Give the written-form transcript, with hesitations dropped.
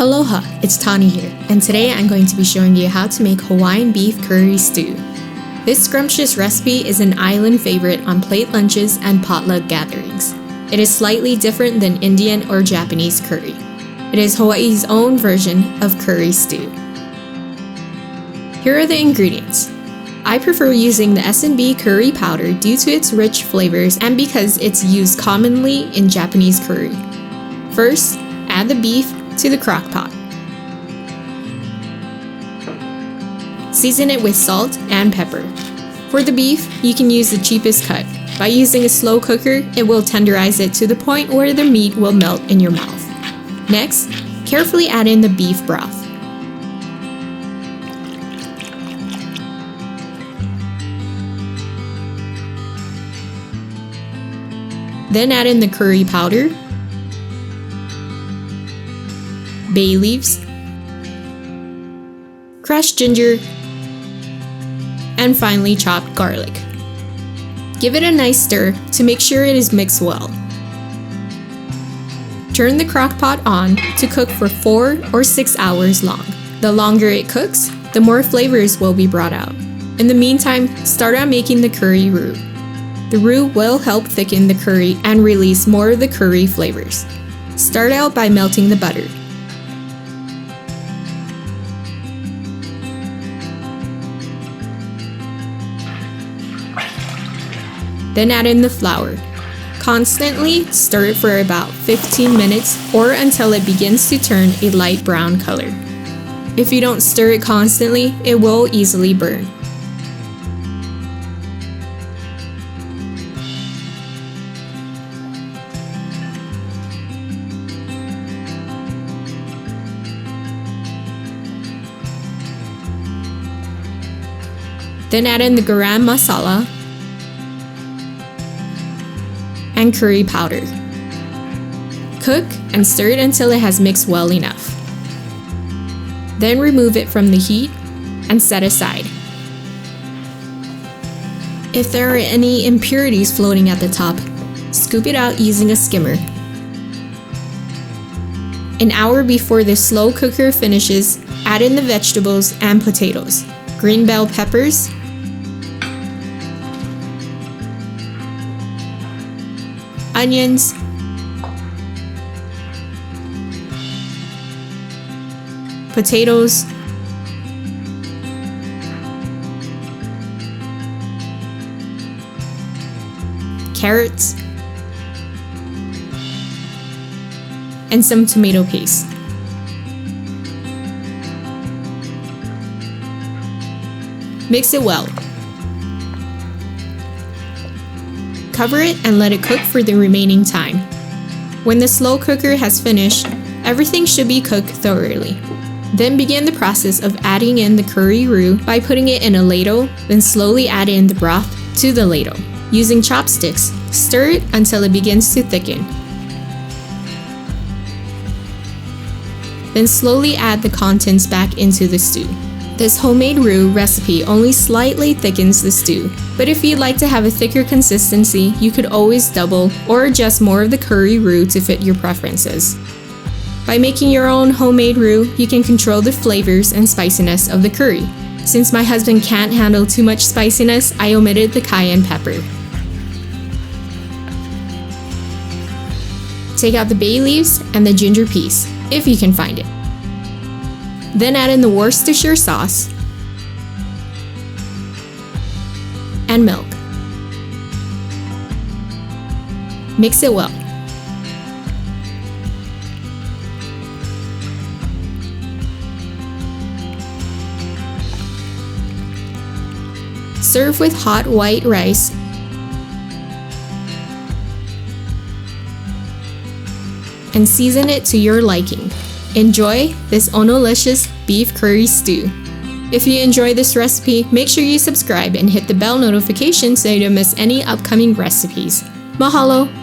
Aloha, it's Tani here, and today I'm going to be showing you how to make Hawaiian beef curry stew. This scrumptious recipe is an island favorite on plate lunches and potluck gatherings. It is slightly different than Indian or Japanese curry. It is Hawaii's own version of curry stew. Here are the ingredients. I prefer using the S&B curry powder due to its rich flavors and because it's used commonly in Japanese curry. First, add the beef to the crock pot. Season it with salt and pepper. For the beef, you can use the cheapest cut. By using a slow cooker, it will tenderize it to the point where the meat will melt in your mouth. Next, carefully add in the beef broth. Then add in the curry powder, bay leaves, crushed ginger, and finely chopped garlic. Give it a nice stir to make sure it is mixed well. Turn the crock pot on to cook for 4 or 6 hours long. The longer it cooks, the more flavors will be brought out. In the meantime, start on making the curry roux. The roux will help thicken the curry and release more of the curry flavors. Start out by melting the butter. Then add in the flour. Constantly stir it for about 15 minutes or until it begins to turn a light brown color. If you don't stir it constantly, it will easily burn. Then add in the garam masala and curry powder. Cook and stir it until it has mixed well enough. Then remove it from the heat and set aside. If there are any impurities floating at the top, scoop it out using a skimmer. An hour before the slow cooker finishes, add in the vegetables and potatoes, green bell peppers, onions, potatoes, carrots, and some tomato paste. Mix it well. Cover it and let it cook for the remaining time. When the slow cooker has finished, everything should be cooked thoroughly. Then begin the process of adding in the curry roux by putting it in a ladle, then slowly add in the broth to the ladle. Using chopsticks, stir it until it begins to thicken. Then slowly add the contents back into the stew. This homemade roux recipe only slightly thickens the stew, but if you'd like to have a thicker consistency, you could always double or adjust more of the curry roux to fit your preferences. By making your own homemade roux, you can control the flavors and spiciness of the curry. Since my husband can't handle too much spiciness, I omitted the cayenne pepper. Take out the bay leaves and the ginger piece, if you can find it. Then add in the Worcestershire sauce and milk. Mix it well. Serve with hot white rice and season it to your liking. Enjoy this onolicious beef curry stew. If you enjoy this recipe, make sure you subscribe and hit the bell notification so you don't miss any upcoming recipes. Mahalo!